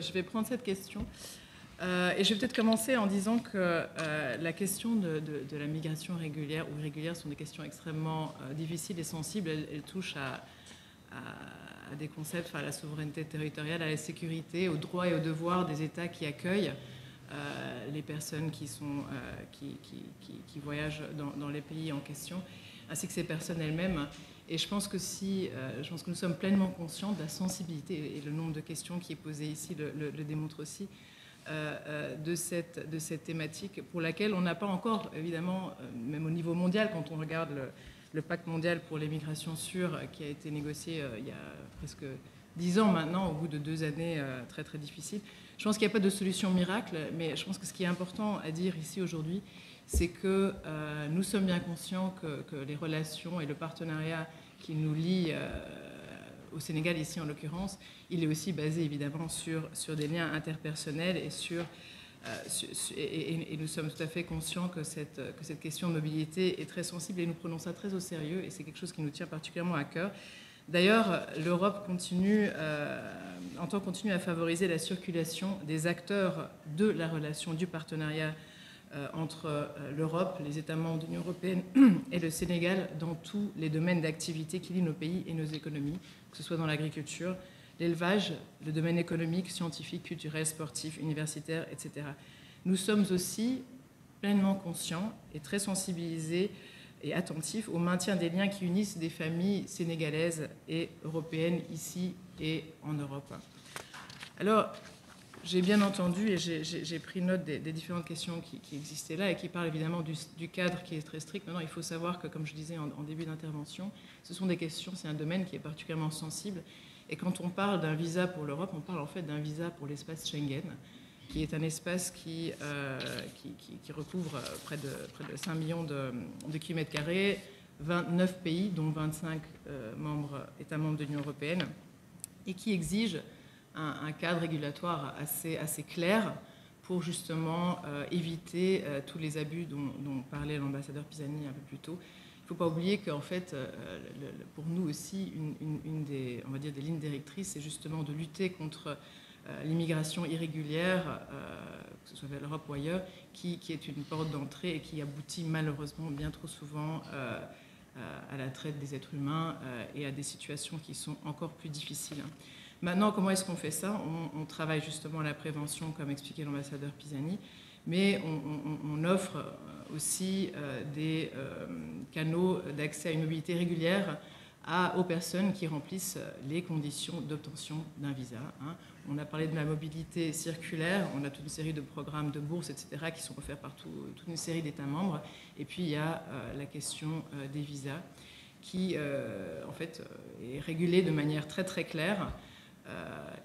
je vais prendre cette question. Et je vais peut-être commencer en disant que la question de la migration régulière ou irrégulière sont des questions extrêmement difficiles et sensibles. Elles touchent à des concepts, à la souveraineté territoriale, à la sécurité, aux droits et aux devoirs des États qui accueillent les personnes qui voyagent dans les pays en question, ainsi que ces personnes elles-mêmes. Et je pense que nous sommes pleinement conscients de la sensibilité, et le nombre de questions qui est posé ici le démontre aussi, de cette thématique pour laquelle on n'a pas encore, évidemment, même au niveau mondial, quand on regarde le pacte mondial pour les migrations sûres qui a été négocié il y a presque 10 ans maintenant, au bout de 2 années très très difficiles. Je pense qu'il n'y a pas de solution miracle, mais je pense que ce qui est important à dire ici aujourd'hui, c'est que nous sommes bien conscients que les relations et le partenariat qui nous lie au Sénégal, ici en l'occurrence, il est aussi basé évidemment sur des liens interpersonnels et nous sommes tout à fait conscients que cette question de mobilité est très sensible et nous prenons ça très au sérieux et c'est quelque chose qui nous tient particulièrement à cœur. D'ailleurs, l'Europe continue à favoriser la circulation des acteurs de la relation, du partenariat entre l'Europe, les États membres de l'Union européenne et le Sénégal dans tous les domaines d'activité qui lient nos pays et nos économies, que ce soit dans l'agriculture, l'élevage, le domaine économique, scientifique, culturel, sportif, universitaire, etc. Nous sommes aussi pleinement conscients et très sensibilisés et attentifs au maintien des liens qui unissent des familles sénégalaises et européennes ici et en Europe. Alors, j'ai bien entendu et j'ai pris note des différentes questions qui existaient là et qui parlent évidemment du cadre qui est très strict. Maintenant, il faut savoir que, comme je disais en début d'intervention, ce sont des questions, c'est un domaine qui est particulièrement sensible. Et quand on parle d'un visa pour l'Europe, on parle en fait d'un visa pour l'espace Schengen, qui est un espace qui recouvre près de 5 millions de kilomètres carrés, 29 pays, dont 25 États membres de l'Union européenne, et qui exige un cadre régulatoire assez clair pour justement éviter tous les abus dont parlait l'ambassadeur Pisani un peu plus tôt. Il ne faut pas oublier qu'en fait, pour nous aussi, une des lignes directrices, c'est justement de lutter contre l'immigration irrégulière, que ce soit vers l'Europe ou ailleurs, qui est une porte d'entrée et qui aboutit malheureusement bien trop souvent à la traite des êtres humains et à des situations qui sont encore plus difficiles. Maintenant, comment est-ce qu'on fait ça ? On travaille justement à la prévention, comme expliquait l'ambassadeur Pisani, mais on offre aussi des canaux d'accès à une mobilité régulière aux personnes qui remplissent les conditions d'obtention d'un visa. On a parlé de la mobilité circulaire, on a toute une série de programmes de bourses, etc., qui sont offerts par toute une série d'États membres. Et puis, il y a la question des visas, qui, en fait, est régulée de manière très, très claire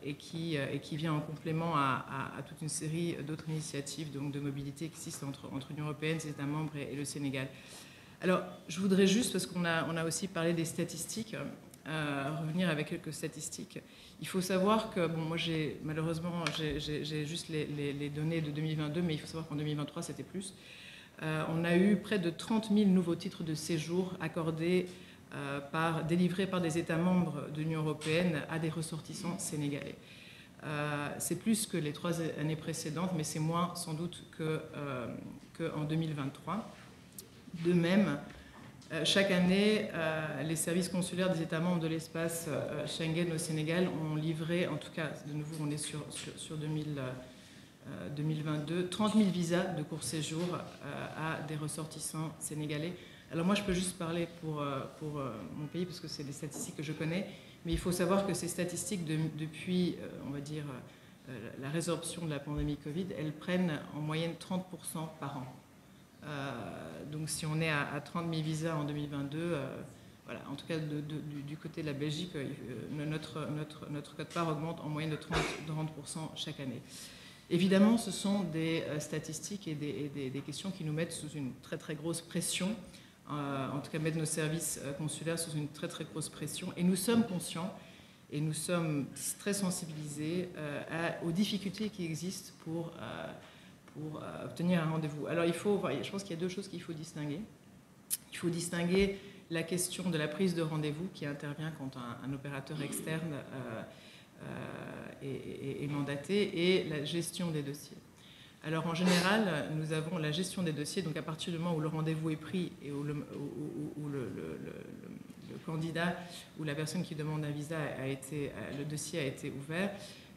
et qui vient en complément à toute une série d'autres initiatives donc, de mobilité qui existent entre l'Union européenne, ses États membres et le Sénégal. Alors, je voudrais juste, parce qu'on a aussi parlé des statistiques, revenir avec quelques statistiques. Il faut savoir que, bon, moi, malheureusement, j'ai juste les données de 2022, mais il faut savoir qu'en 2023, c'était plus. On a eu près de 30 000 nouveaux titres de séjour accordés délivrés par des États membres de l'Union européenne à des ressortissants sénégalais. C'est plus que les 3 années précédentes, mais c'est moins sans doute qu'en 2023. De même, chaque année, les services consulaires des États membres de l'espace Schengen au Sénégal ont livré, en tout cas, de nouveau, on est sur 2022, 30 000 visas de court séjour à des ressortissants sénégalais. Alors moi, je peux juste parler pour mon pays, parce que c'est des statistiques que je connais, mais il faut savoir que ces statistiques, depuis, on va dire, la résorption de la pandémie Covid, elles prennent en moyenne 30% par an. Donc si on est à 30 000 visas en 2022, voilà, en tout cas du côté de la Belgique, notre quote-part augmente en moyenne de 30% chaque année. Évidemment, ce sont des statistiques et des questions qui nous mettent sous une très très grosse pression, en tout cas mettent nos services consulaires sous une très très grosse pression, et nous sommes conscients et nous sommes très sensibilisés aux difficultés qui existent pour obtenir un rendez-vous. Alors je pense qu'il y a 2 choses qu'il faut distinguer. Il faut distinguer la question de la prise de rendez-vous qui intervient quand un opérateur externe est mandatée, et la gestion des dossiers. Alors en général, nous avons la gestion des dossiers, donc à partir du moment où le rendez-vous est pris et où le candidat ou la personne qui demande un visa le dossier a été ouvert,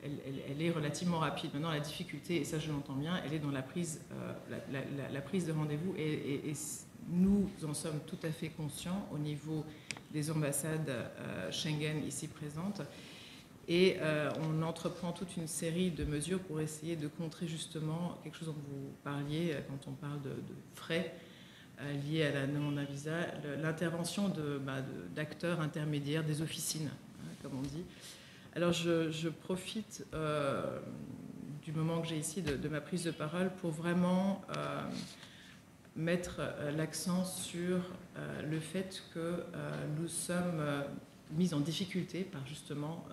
elle est relativement rapide. Maintenant, la difficulté, et ça je l'entends bien, elle est dans la prise de rendez-vous, et nous en sommes tout à fait conscients au niveau des ambassades Schengen ici présentes. Et on entreprend toute une série de mesures pour essayer de contrer justement quelque chose dont vous parliez quand on parle de frais liés à la demande d'un visa, l'intervention d'acteurs intermédiaires, des officines, comme on dit. Alors je profite du moment que j'ai ici de ma prise de parole pour vraiment mettre l'accent sur le fait que nous sommes mis en difficulté par justement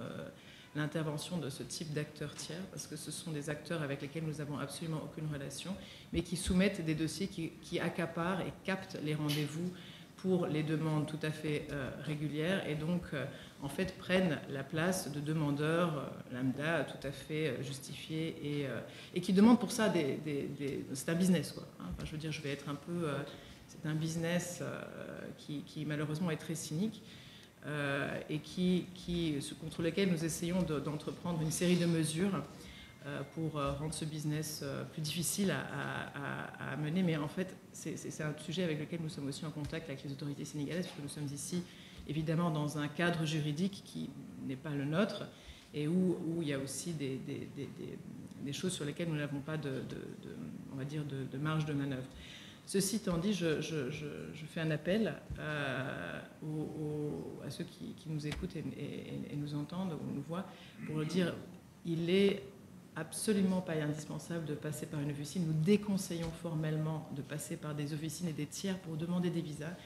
l'intervention de ce type d'acteurs tiers, parce que ce sont des acteurs avec lesquels nous n'avons absolument aucune relation, mais qui soumettent des dossiers qui accaparent et captent les rendez-vous pour les demandes tout à fait régulières, et donc en fait prennent la place de demandeurs lambda tout à fait justifiés, et qui demandent pour ça c'est un business, quoi. Enfin, je veux dire, je vais être un peu... c'est un business qui malheureusement est très cynique, et contre lequel nous essayons d'entreprendre une série de mesures pour rendre ce business plus difficile à mener. Mais en fait, c'est un sujet avec lequel nous sommes aussi en contact avec les autorités sénégalaises, puisque nous sommes ici, évidemment, dans un cadre juridique qui n'est pas le nôtre, et où il y a aussi des choses sur lesquelles nous n'avons pas on va dire, de marge de manœuvre. Ceci étant dit, je fais un appel à ceux qui nous écoutent et nous entendent ou nous voient pour leur dire il est absolument pas indispensable de passer par une officine. Nous déconseillons formellement de passer par des officines et des tiers pour demander des visas.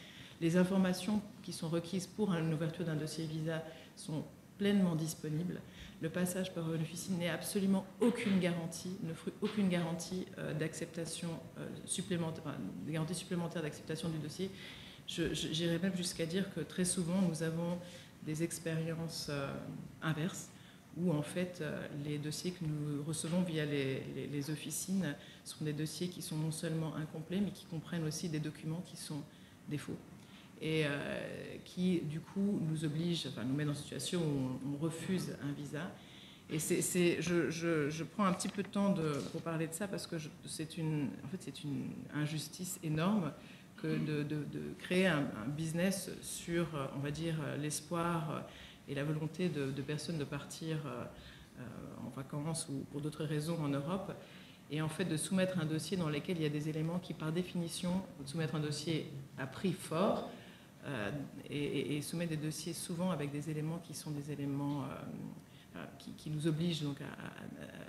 Les informations qui sont requises pour une ouverture d'un dossier visa sont pleinement disponibles. Le passage par une officine n'est absolument aucune garantie, n'offre aucune garantie d'acceptation supplémentaire, de garantie supplémentaire d'acceptation du dossier. J'irais même jusqu'à dire que très souvent, nous avons des expériences inverses, où en fait, les dossiers que nous recevons via les officines sont des dossiers qui sont non seulement incomplets, mais qui comprennent aussi des documents qui sont des faux, et qui, du coup, nous met dans une situation où on refuse un visa. Et je prends un petit peu de temps pour parler de ça, parce que c'est une injustice énorme que de créer un business sur, on va dire, l'espoir et la volonté de personnes de partir en vacances ou pour d'autres raisons en Europe, et en fait de soumettre un dossier dans lequel il y a des éléments qui, par définition, soumettre un dossier à prix fort, et soumettre des dossiers souvent avec des éléments qui sont des éléments qui nous obligent donc à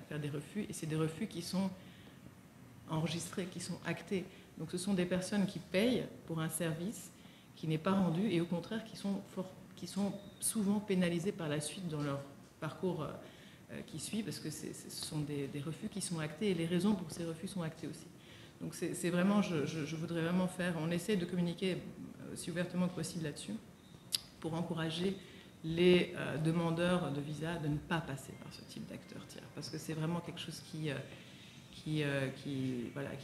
faire des refus, et c'est des refus qui sont enregistrés, qui sont actés. Donc ce sont des personnes qui payent pour un service qui n'est pas rendu, et au contraire qui sont souvent pénalisées par la suite dans leur parcours qui suit, parce que ce sont des refus qui sont actés, et les raisons pour ces refus sont actées aussi. Donc c'est vraiment, je voudrais vraiment on essaie de communiquer aussi ouvertement que possible là-dessus, pour encourager les demandeurs de visa de ne pas passer par ce type d'acteurs tiers, parce que c'est vraiment quelque chose qui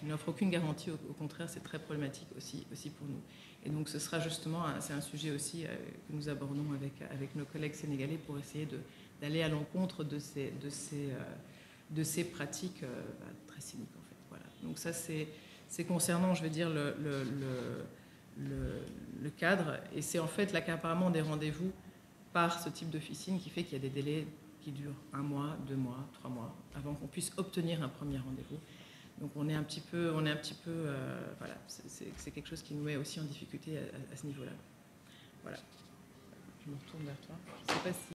n'offre aucune garantie. Au contraire, c'est très problématique aussi pour nous. Et donc ce sera justement, c'est un sujet aussi que nous abordons avec nos collègues sénégalais, pour essayer d'aller à l'encontre de ces pratiques très cyniques, en fait. Voilà. Donc ça, c'est concernant, je veux dire, le cadre, et c'est en fait l'accaparement des rendez-vous par ce type d'officine qui fait qu'il y a des délais qui durent 1 mois, 2 mois, 3 mois avant qu'on puisse obtenir un premier rendez-vous. Donc on est un petit peu voilà, c'est quelque chose qui nous met aussi en difficulté à ce niveau-là. Voilà. Je me retourne vers toi. Je ne sais pas si...